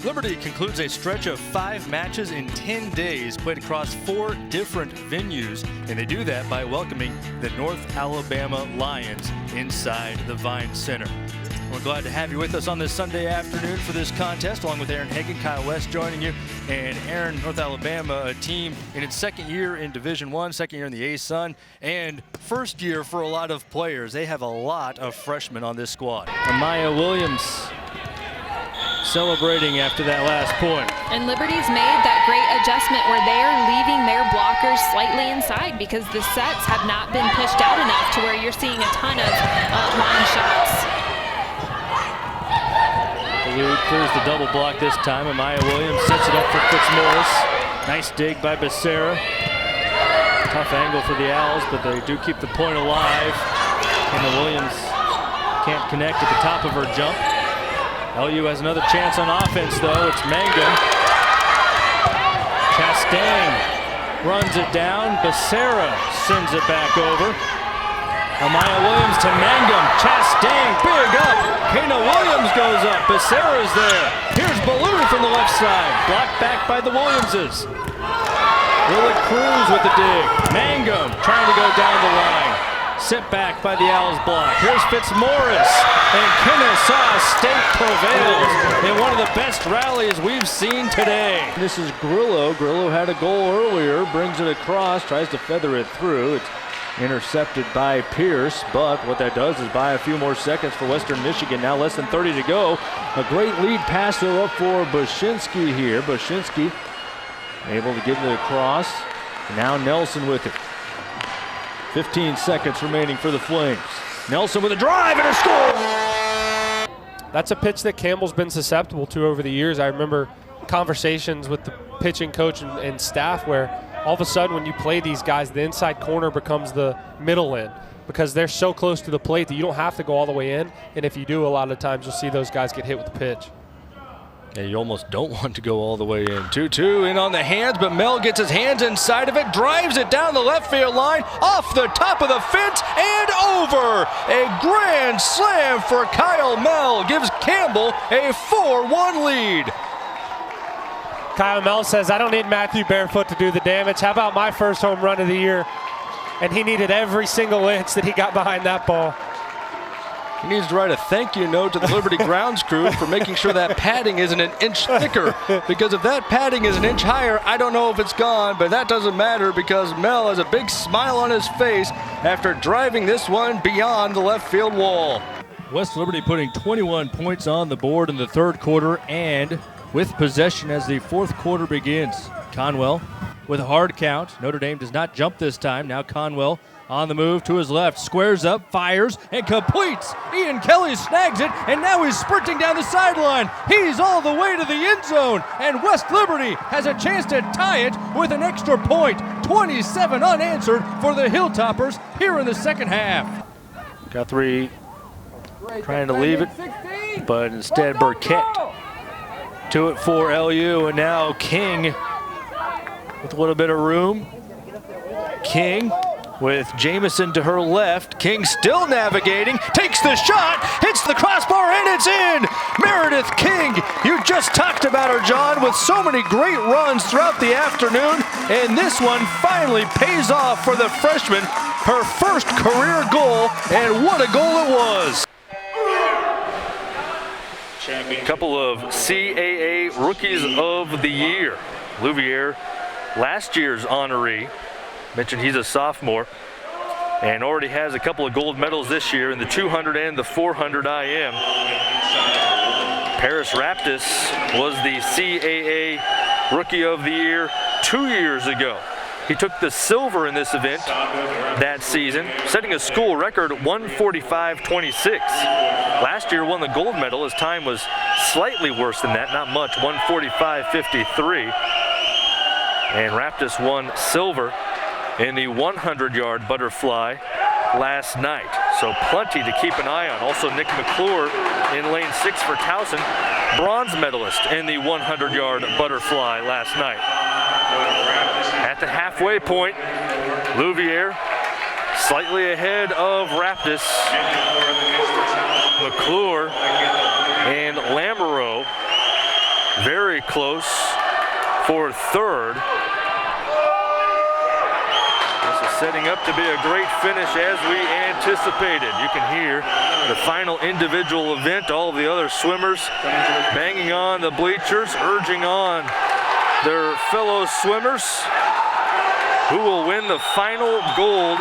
Liberty concludes a stretch of 5 matches in 10 days played across 4 different venues, and they do that by welcoming the North Alabama Lions inside the Vine Center. We're glad to have you with us on this Sunday afternoon for this contest, along with Aaron Hagan, Kyle West joining you. And Aaron, North Alabama, a team in its second year in Division I, second year in the A-Sun, and first year for a lot of players. They have a lot of freshmen on this squad. Amaya Williams celebrating after that last point. And Liberty's made that great adjustment where they are leaving their blockers slightly inside because the sets have not been pushed out enough to where you're seeing a ton of line shots. Blue clears the double block this time. Amaya Williams sets it up for Fitzmaurice. Nice dig by Becerra. Tough angle for the Owls, but they do keep the point alive. And the Williams can't connect at the top of her jump. LU has another chance on offense, though. It's Mangum. Chastain runs it down. Becerra sends it back over. Amaya Williams to Mangum. Chastain, big up. Kana Williams goes up. Becerra's there. Here's Balloon from the left side. Blocked back by the Williamses. Lily Cruz with the dig. Mangum trying to go down the line. Sent back by the Owls block. Here's Fitzmaurice. And Kennesaw State prevails in one of the best rallies we've seen today. This is Grillo. Grillo had a goal earlier. Brings it across. Tries to feather it through. It's intercepted by Pierce, but what that does is buy a few more seconds for Western Michigan. Now less than 30 to go. A great lead pass though up for Bushinsky here. Bushinsky able to get it across. Now Nelson with it. 15 seconds remaining for the Flames. Nelson with a drive and a score! That's a pitch that Campbell's been susceptible to over the years. I remember conversations with the pitching coach and staff where all of a sudden when you play these guys, the inside corner becomes the middle end because they're so close to the plate that you don't have to go all the way in. And if you do, a lot of times you'll see those guys get hit with the pitch. Yeah, you almost don't want to go all the way in. 2-2 in on the hands, but Mel gets his hands inside of it, drives it down the left field line, off the top of the fence, and over. A grand slam for Kyle Mel gives Campbell a 4-1 lead. Kyle Mel says, I don't need Matthew Barefoot to do the damage. How about my first home run of the year? And he needed every single inch that he got behind that ball. He needs to write a thank you note to the Liberty grounds crew for making sure that padding isn't an inch thicker. Because if that padding is an inch higher, I don't know if it's gone, but that doesn't matter because Mel has a big smile on his face after driving this one beyond the left field wall. West Liberty putting 21 points on the board in the third quarter and with possession as the fourth quarter begins. Conwell with a hard count. Notre Dame does not jump this time. Now Conwell on the move to his left. Squares up, fires, and completes. Ian Kelly snags it, and now he's sprinting down the sideline. He's all the way to the end zone, and West Liberty has a chance to tie it with an extra point. 27 unanswered for the Hilltoppers here in the second half. Guthrie trying to leave it, but instead Burkett to it for LU, and now King with a little bit of room. King with Jamison to her left. King still navigating, takes the shot, hits the crossbar, and it's in! Meredith King, you just talked about her, John, with so many great runs throughout the afternoon, and this one finally pays off for the freshman. Her first career goal, and what a goal it was! A couple of CAA Rookies of the Year. Louvier, last year's honoree. Mentioned he's a sophomore and already has a couple of gold medals this year in the 200 and the 400 IM. Paris Raptis was the CAA Rookie of the Year 2 years ago. He took the silver in this event that season, setting a school record 145.26. Last year won the gold medal. His time was slightly worse than that, not much, 145.53. And Raptis won silver in the 100-yard butterfly last night. So plenty to keep an eye on. Also Nick McClure in lane 6 for Towson, bronze medalist in the 100-yard butterfly last night. At the halfway point, Louvier slightly ahead of Raptis. McClure and Lamoureux very close for third. This is setting up to be a great finish as we anticipated. You can hear the final individual event, all of the other swimmers banging on the bleachers, urging on their fellow swimmers who will win the final gold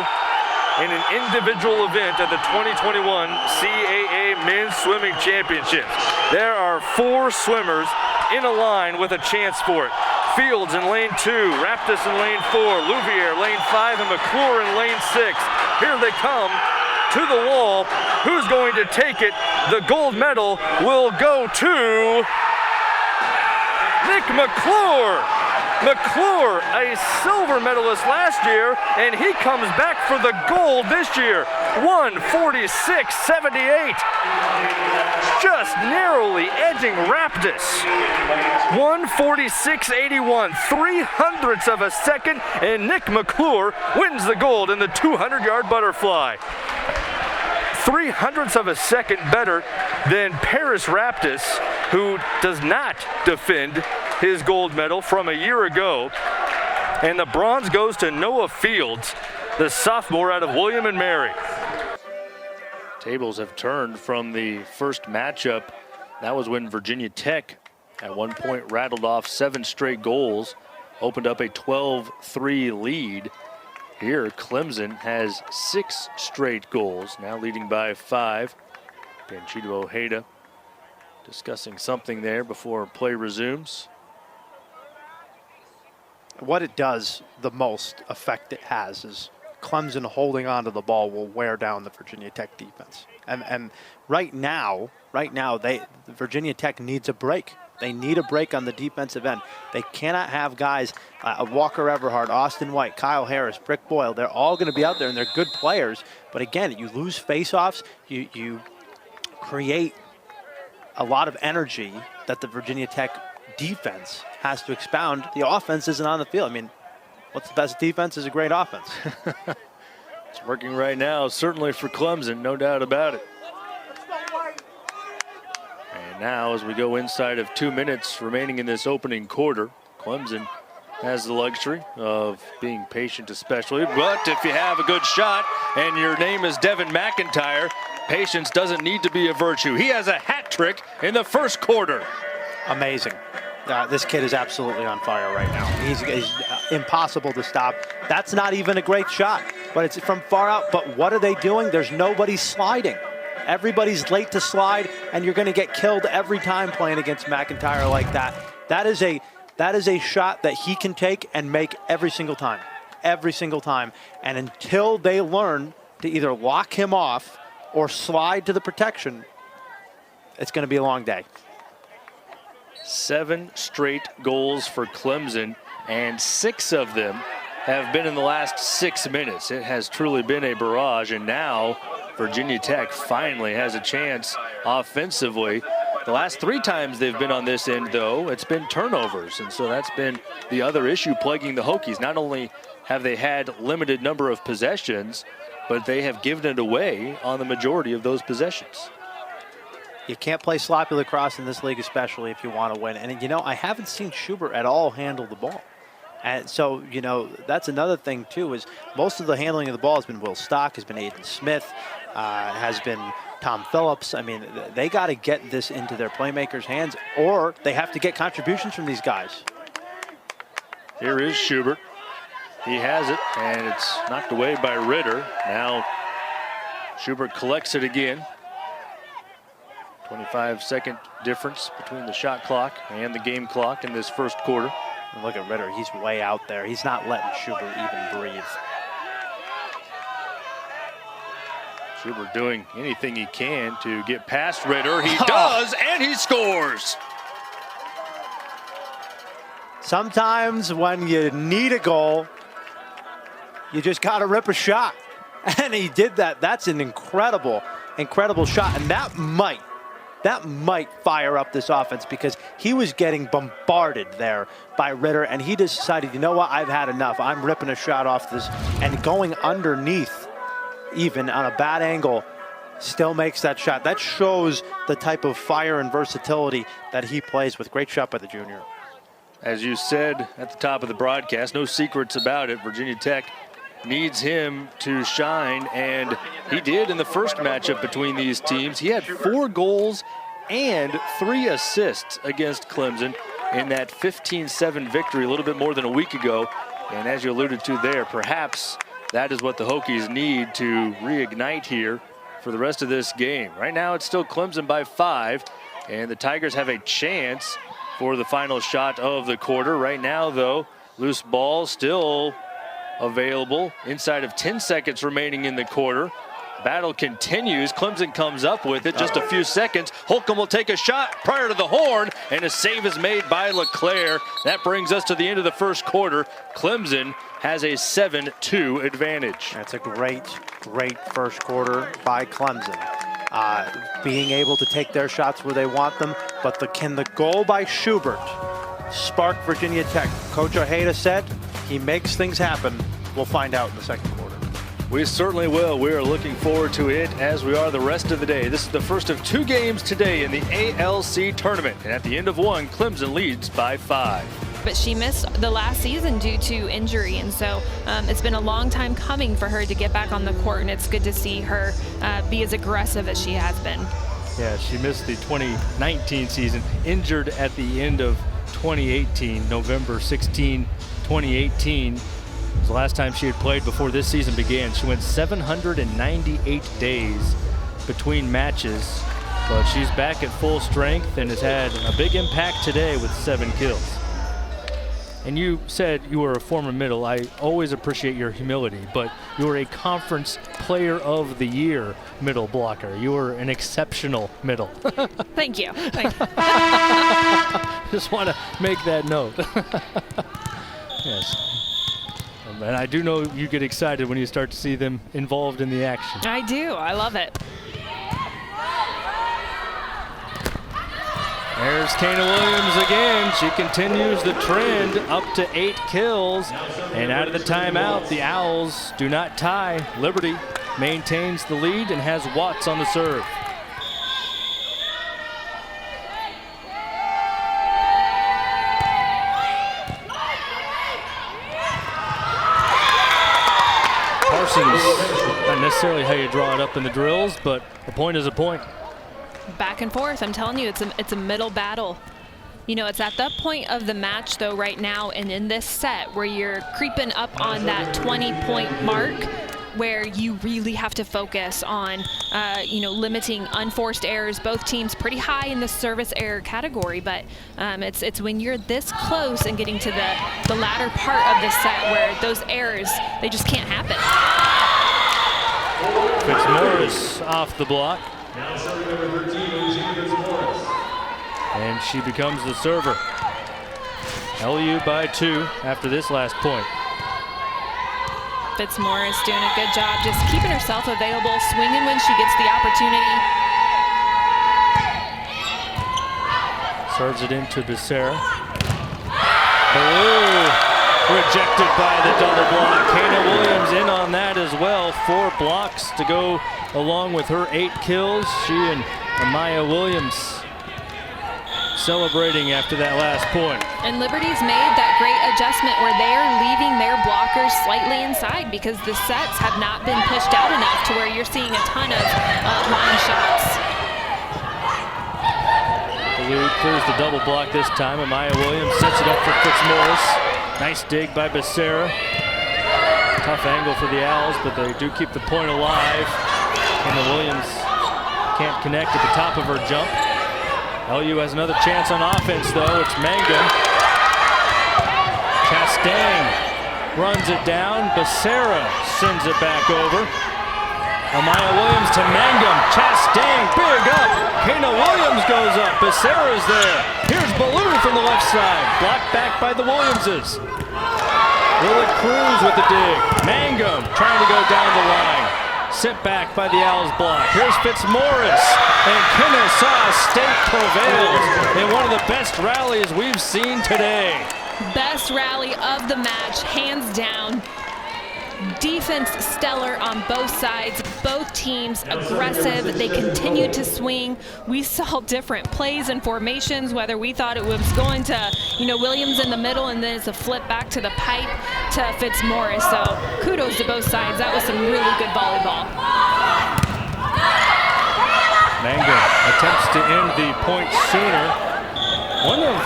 in an individual event at the 2021 CAA Men's Swimming Championships. There are 4 swimmers in a line with a chance for it. Fields in lane 2, Raptis in lane 4, Louvier lane 5, and McClure in lane 6. Here they come to the wall. Who's going to take it? The gold medal will go to Nick McClure. McClure, a silver medalist last year, and he comes back for the gold this year. 1:46.78. Just narrowly edging Raptis. 1:46.81, 3/100ths of a second, and Nick McClure wins the gold in the 200-yard butterfly. 3/100ths of a second better than Paris Raptis, who does not defend his gold medal from a year ago. And the bronze goes to Noah Fields, the sophomore out of William and Mary. Tables have turned from the first matchup. That was when Virginia Tech at one point rattled off 7 straight goals, opened up a 12-3 lead. Here, Clemson has 6 straight goals, now leading by 5. Panchito Ojeda discussing something there before play resumes. What it does, the most effect it has, is Clemson holding on to the ball will wear down the Virginia Tech defense. And right now, Virginia Tech needs a break. They need a break on the defensive end. They cannot have guys, Walker Everhart, Austin White, Kyle Harris, Brick Boyle. They're all going to be out there, and they're good players. But again, you lose faceoffs, you create a lot of energy that the Virginia Tech defense has to expound. The offense isn't on the field. I mean, what's the best defense is a great offense. It's working right now, certainly for Clemson, no doubt about it. And now as we go inside of 2 minutes remaining in this opening quarter, Clemson has the luxury of being patient especially. But if you have a good shot and your name is Devin McIntyre, patience doesn't need to be a virtue. He has a hat trick in the first quarter. Amazing. This kid is absolutely on fire right now. He's impossible to stop. That's not even a great shot, but it's from far out. But what are they doing? There's nobody sliding. Everybody's late to slide, and you're going to get killed every time playing against McIntyre like that. That is a shot that he can take and make every single time. Every single time. And until they learn to either lock him off or slide to the protection, it's going to be a long day. 7 straight goals for Clemson, and 6 of them have been in the last 6 minutes. It has truly been a barrage, and now Virginia Tech finally has a chance offensively. The last 3 times they've been on this end, though, it's been turnovers, and so that's been the other issue plaguing the Hokies. Not only have they had limited number of possessions, but they have given it away on the majority of those possessions. You can't play sloppy lacrosse in this league, especially if you want to win. And, you know, I haven't seen Schubert at all handle the ball. And so, you know, that's another thing, too, is most of the handling of the ball has been Will Stock, has been Aiden Smith, has been Tom Phillips. I mean, they got to get this into their playmakers' hands, or they have to get contributions from these guys. Here is Schubert. He has it, and it's knocked away by Ritter. Now Schubert collects it again. 25-second difference between the shot clock and the game clock in this first quarter. And look at Ritter, he's way out there. He's not letting Schubert even breathe. Schubert doing anything he can to get past Ritter. He does, and he scores. Sometimes when you need a goal, you just got to rip a shot. And he did that. That's an incredible shot. And that might fire up this offense, because he was getting bombarded there by Ritter, and he just decided, you know what, I've had enough. I'm ripping a shot off this, and going underneath even on a bad angle still makes that shot. That shows the type of fire and versatility that he plays with. Great shot by the junior. As you said at the top of the broadcast, no secrets about it. Virginia Tech needs him to shine, and he did in the first matchup between these teams. He had 4 goals and 3 assists against Clemson in that 15-7 victory a little bit more than a week ago. And as you alluded to there, perhaps that is what the Hokies need to reignite here for the rest of this game. Right now it's still Clemson by 5, and the Tigers have a chance for the final shot of the quarter. Right now, though, loose ball still available inside of 10 seconds remaining in the quarter. Battle continues. Clemson comes up with it. Just a few seconds. Holcomb will take a shot prior to the horn, and a save is made by LeClaire. That brings us to the end of the first quarter. Clemson has a 7-2 advantage. That's a great first quarter by Clemson. Being able to take their shots where they want them, but can the goal by Schubert spark Virginia Tech? Coach Ojeda said he makes things happen. We'll find out in the second quarter. We certainly will. We are looking forward to it, as we are the rest of the day. This is the first of 2 games today in the ALC tournament. And at the end of one, Clemson leads by 5. But she missed the last season due to injury, and so it's been a long time coming for her to get back on the court, and it's good to see her be as aggressive as she has been. Yeah, she missed the 2019 season, injured at the end of 2018, November 16, 2018. It was the last time she had played before this season began. She went 798 days between matches, but she's back at full strength and has had a big impact today with 7 kills. And you said you were a former middle. I always appreciate your humility, but you were a Conference Player of the Year middle blocker. You were an exceptional middle. Thank you. Thank you. Just want to make that note. Yes. And I do know you get excited when you start to see them involved in the action. I do. I love it. There's Kana Williams again. She continues the trend up to 8 kills. And out of the timeout, the Owls do not tie. Liberty maintains the lead and has Watts on the serve. Parsons, not necessarily how you draw it up in the drills, but a point is a point. Back and forth. I'm telling you, it's a middle battle. You know, it's at that point of the match, though, right now, and in this set where you're creeping up on that 20-point mark, where you really have to focus on, you know, limiting unforced errors. Both teams pretty high in the service error category, but it's when you're this close and getting to the latter part of the set where those errors, they just can't happen. Fitzmaurice off the block. And she becomes the server. LU by 2 after this last point. Fitzmaurice doing a good job just keeping herself available, swinging when she gets the opportunity. Serves it into Becerra. Rejected by the double block. Kana Williams in on that as well. 4 blocks to go along with her 8 kills. She and Amaya Williams celebrating after that last point. And Liberty's made that great adjustment where they are leaving their blockers slightly inside because the sets have not been pushed out enough to where you're seeing a ton of line shots. Blue clears the double block this time. Amaya Williams sets it up for Fitzmaurice. Nice dig by Becerra. Tough angle for the Owls, but they do keep the point alive. Kana Williams can't connect at the top of her jump. LU has another chance on offense, though. It's Mangum. Chastain runs it down. Becerra sends it back over. Amaya Williams to Mangum. Chastain, big up. Kana Williams goes up. Becerra's there. Here's Ballou from the left side. Blocked back by the Williamses. Lily Cruz with the dig. Mangum trying to go down the line. Sent back by the Owls block. Here's Fitzmaurice, and Kennesaw State prevails in one of the best rallies we've seen today. Best rally of the match, hands down. Defense stellar on both sides, both teams aggressive. They continued to swing. We saw different plays and formations, whether we thought it was going to, Williams in the middle and then it's a flip back to the pipe to Fitzmaurice. So kudos to both sides. That was some really good volleyball. Manga attempts to end the point sooner. One of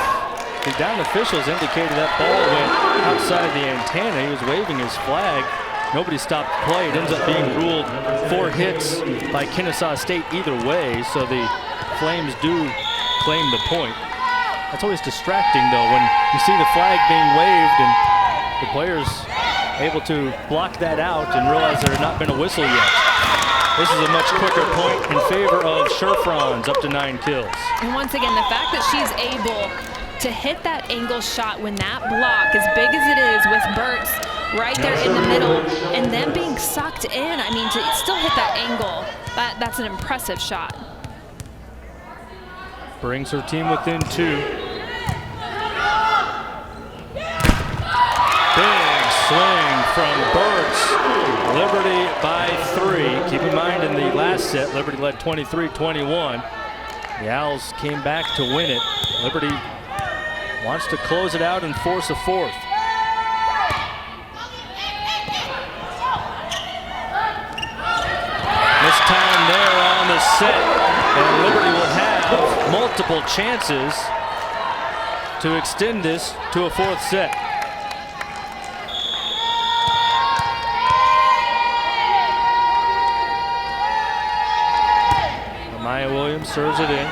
the down officials indicated that ball went outside the antenna. He was waving his flag. Nobody stopped the play. It ends up being ruled 4 hits by Kennesaw State either way, so the Flames do claim the point. That's always distracting, though, when you see the flag being waved and the players able to block that out and realize there had not been a whistle yet. This is a much quicker point in favor of Sherfrons, up to 9 kills. And once again, the fact that she's able to hit that angle shot when that block, as big as it is with Burt's right there in the middle, and then being sucked in, I mean, to still hit that angle, that's an impressive shot. Brings her team within 2. Big swing from Burt's. Liberty by 3. Keep in mind, in the last set, Liberty led 23-21. The Owls came back to win it. Liberty wants to close it out and force a 4th. This time there on the set, and Liberty will have multiple chances to extend this to a 4th set. Maya Williams serves it in.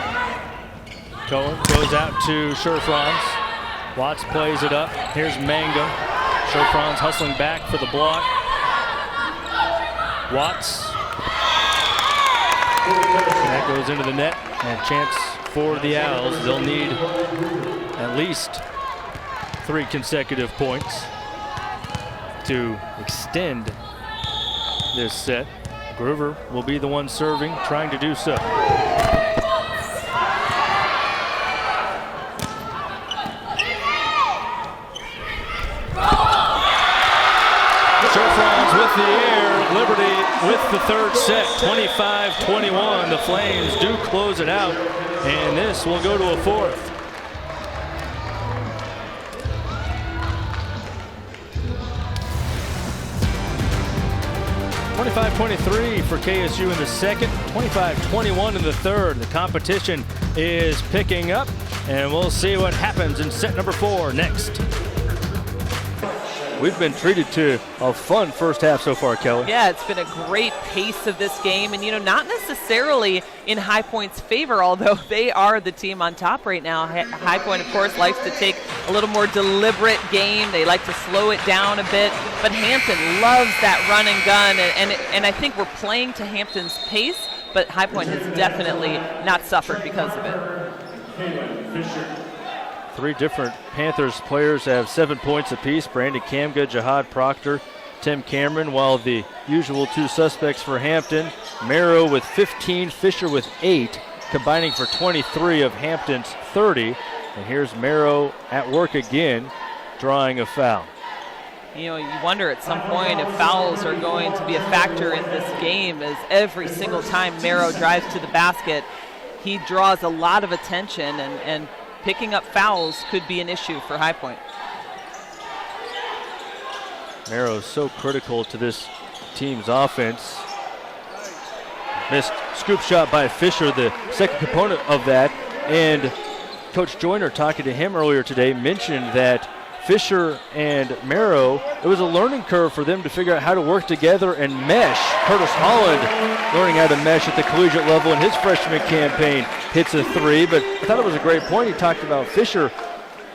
Cohen goes out to Sherfrons. Watts plays it up. Here's Manga. Sherfrons hustling back for the block. Watts. That goes into the net. And a chance for the Owls. They'll need at least 3 consecutive points to extend this set. Groover will be the one serving, trying to do so. Sherfrons with the air, Liberty with the 3rd set, 25-21. The Flames do close it out, and this will go to a 4th. 25-23 for KSU in the second, 25-21 in the third. The competition is picking up, and we'll see what happens in set number 4 next. We've been treated to a fun first half so far, Kelly. Yeah, it's been a great pace of this game, and not necessarily in High Point's favor, although they are the team on top right now. High Point, of course, likes to take a little more deliberate game. They like to slow it down a bit, but Hampton loves that run and gun, and I think we're playing to Hampton's pace, but High Point has definitely not suffered because of it. 3 different Panthers players have 7 points apiece. Brandon Kamga, Jihad Proctor, Tim Cameron, while the usual 2 suspects for Hampton, Merrow with 15, Fisher with 8, combining for 23 of Hampton's 30. And here's Merrow at work again, drawing a foul. You wonder at some point if fouls are going to be a factor in this game, as every single time Merrow drives to the basket, he draws a lot of attention, and picking up fouls could be an issue for High Point. Merrow is so critical to this team's offense. Missed scoop shot by Fisher, the second component of that. And Coach Joyner, talking to him earlier today, mentioned that Fisher and Merrow, it was a learning curve for them to figure out how to work together and mesh. Curtis Holland learning how to mesh at the collegiate level in his freshman campaign, hits a 3. But I thought it was a great point. He talked about Fisher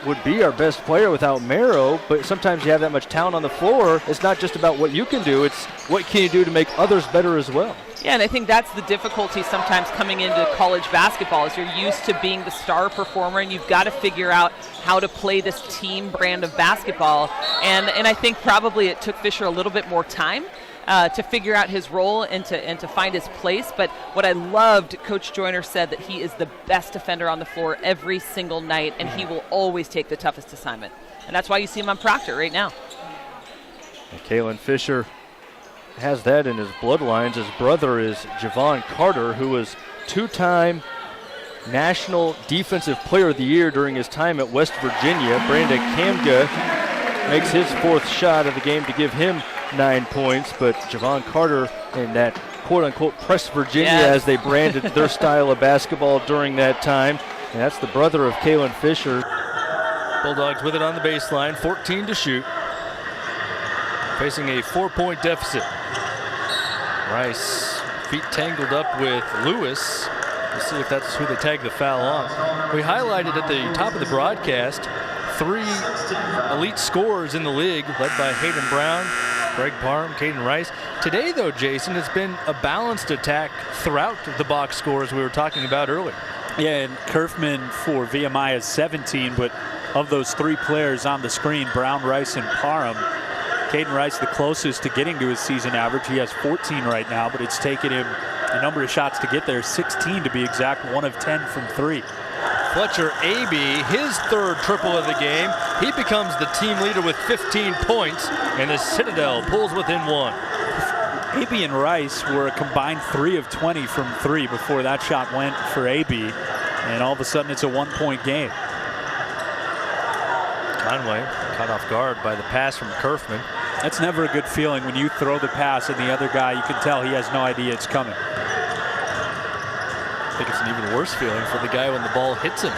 would be our best player without Merrow, but sometimes you have that much talent on the floor. It's not just about what you can do, it's what can you do to make others better as well. Yeah, and I think that's the difficulty sometimes coming into college basketball, is you're used to being the star performer, and you've got to figure out how to play this team brand of basketball. And I think probably it took Fisher a little bit more time to figure out his role and to find his place. But what I loved, Coach Joyner said that he is the best defender on the floor every single night, and he will always take the toughest assignment. And that's why you see him on Proctor right now. Kaylin Fisher has that in his bloodlines. His brother is Javon Carter, who was two-time National Defensive Player of the Year during his time at West Virginia. Brandon Kamga makes his 4th shot of the game to give him 9 points, but Javon Carter in that quote-unquote press Virginia, as they branded their style of basketball during that time. And that's the brother of Kalen Fisher. Bulldogs with it on the baseline, 14 to shoot. Facing a 4-point deficit. Rice, feet tangled up with Lewis. Let's see if that's who they tag the foul on. We highlighted at the top of the broadcast 3 elite scorers in the league, led by Hayden Brown, Greg Parham, Caden Rice. Today, though, Jason, it's been a balanced attack throughout the box scores we were talking about earlier. Yeah, and Kerfman for VMI is 17, but of those 3 players on the screen, Brown, Rice, and Parham, Caden Rice the closest to getting to his season average. He has 14 right now, but it's taken him a number of shots to get there, 16 to be exact, 1 of 10 from 3. Fletcher Aby, his 3rd triple of the game. He becomes the team leader with 15 points, and the Citadel pulls within 1. Aby and Rice were a combined 3 of 20 from 3 before that shot went for Aby, and all of a sudden it's a 1-point game. Conway caught off guard by the pass from Kerfman. That's never a good feeling when you throw the pass and the other guy, you can tell he has no idea it's coming. I think it's an even worse feeling for the guy when the ball hits him.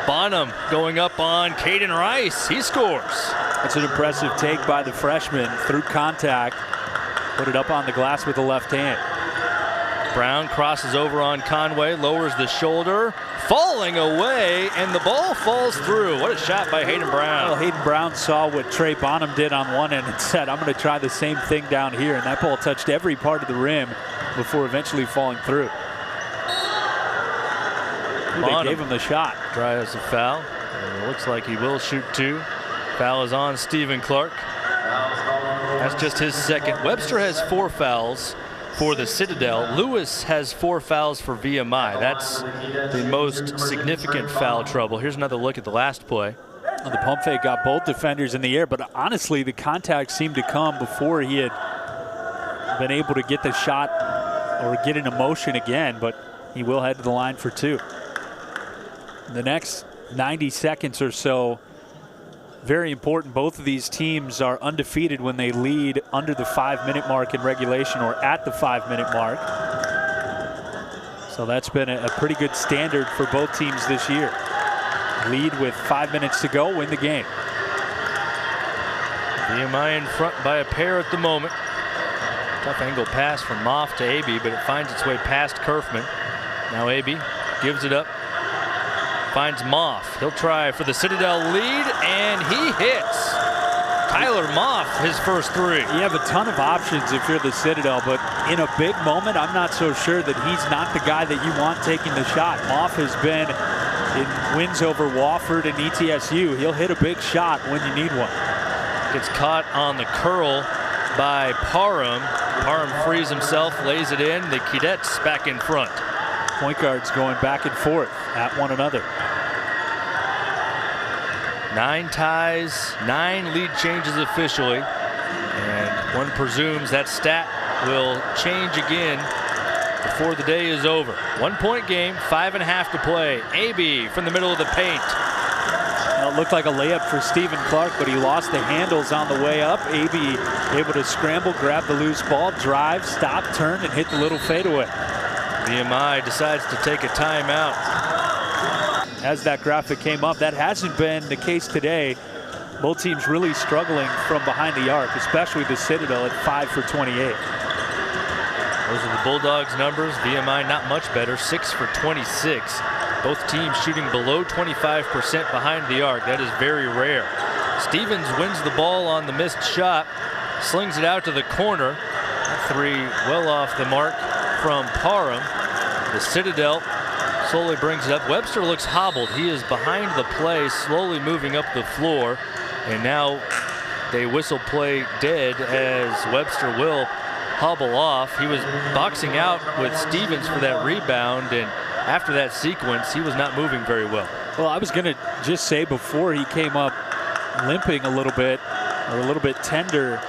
Bonham going up on Caden Rice. He scores. That's an impressive take by the freshman through contact. Put it up on the glass with the left hand. Brown crosses over on Conway, lowers the shoulder, falling away, and the ball falls through. What a shot by Hayden Brown. Well, Hayden Brown saw what Trey Bonham did on one end and said, I'm going to try the same thing down here. And that ball touched every part of the rim before eventually falling through. They gave him the shot. Drives a foul. And it looks like he will shoot 2. Foul is on Stephen Clark. That's just his 2nd. Webster has 4 fouls for the Citadel. Lewis has 4 fouls for VMI. That's the most significant foul trouble. Here's another look at the last play. Well, the pump fake got both defenders in the air, but honestly, the contact seemed to come before he had been able to get the shot or get into motion again, but he will head to the line for 2. The next 90 seconds or so, very important. Both of these teams are undefeated when they lead under the 5-minute mark in regulation or at the 5-minute mark. So that's been a pretty good standard for both teams this year. Lead with 5 minutes to go, win the game. VMI in front by a pair at the moment. Tough angle pass from Moff to Aby, but it finds its way past Kerfman. Now Aby gives it up. Finds Moff. He'll try for the Citadel lead, and he hits. Tyler Moff, his first 3. You have a ton of options if you're the Citadel, but in a big moment, I'm not so sure that he's not the guy that you want taking the shot. Moff has been in wins over Wofford and ETSU. He'll hit a big shot when you need one. Gets caught on the curl by Parham. Parham frees himself, lays it in. The Cadets back in front. Point guards going back and forth at one another. 9 ties, 9 lead changes officially. And one presumes that stat will change again before the day is over. 1-point game, 5.5 to play. Aby from the middle of the paint. Well, it looked like a layup for Stephen Clark, but he lost the handles on the way up. Aby able to scramble, grab the loose ball, drive, stop, turn, and hit the little fadeaway. VMI decides to take a timeout. As that graphic came up, that hasn't been the case today. Both teams really struggling from behind the arc, especially the Citadel at 5 for 28. Those are the Bulldogs' numbers. VMI not much better, 6 for 26. Both teams shooting below 25% behind the arc. That is very rare. Stevens wins the ball on the missed shot, slings it out to the corner. 3 well off the mark from Parham. The Citadel slowly brings it up. Webster looks hobbled. He is behind the play, slowly moving up the floor. And now they whistle play dead as Webster will hobble off. He was boxing out with Stevens for that rebound, and after that sequence, he was not moving very well. Well, I was going to just say before he came up limping a little bit, or a little bit tender,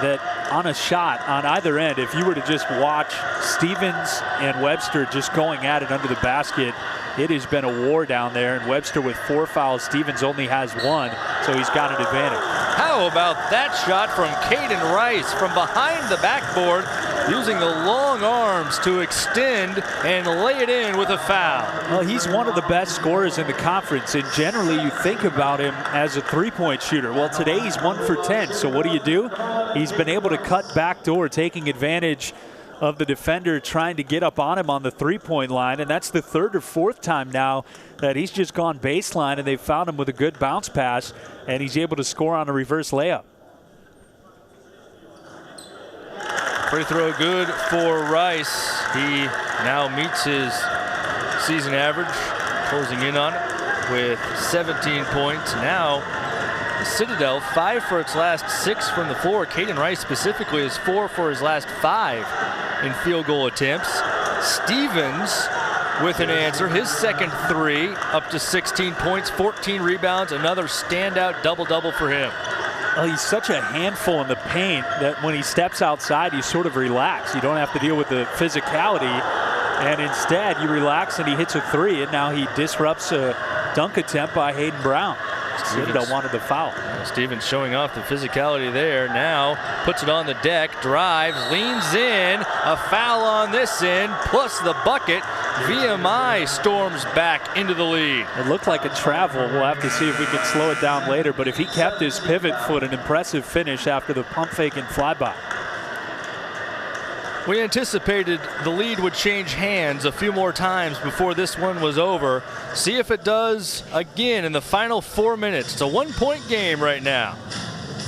that on a shot on either end, if you were to just watch Stevens and Webster just going at it under the basket, it has been a war down there, and Webster with 4 fouls. Stevens only has 1, so he's got an advantage. How about that shot from Caden Rice from behind the backboard, using the long arms to extend and lay it in with a foul. Well, he's one of the best scorers in the conference, and generally you think about him as a three-point shooter. Well, today he's 1 for 10, so what do? He's been able to cut backdoor, taking advantage of the defender trying to get up on him on the three-point line, and that's the 3rd or 4th time now that he's just gone baseline, and they've found him with a good bounce pass, and he's able to score on a reverse layup. Free throw good for Rice. He now meets his season average, closing in on it with 17 points. Now the Citadel 5 for its last 6 from the floor. Caden Rice specifically is 4 for his last 5 in field goal attempts. Stevens with an answer, his second 3, up to 16 points, 14 rebounds, another standout double-double for him. Well, he's such a handful in the paint that when he steps outside, you sort of relax. You don't have to deal with the physicality, and instead you relax and he hits a 3, and now he disrupts a dunk attempt by Hayden Brown. Citadel wanted the foul. Stevens showing off the physicality there. Now puts it on the deck, drives, leans in, a foul on this end, plus the bucket. VMI storms back into the lead. It looked like a travel. We'll have to see if we can slow it down later, but if he kept his pivot foot, an impressive finish after the pump fake and flyby. We anticipated the lead would change hands a few more times before this one was over. See if it does again in the final 4 minutes. It's a 1-point game right now.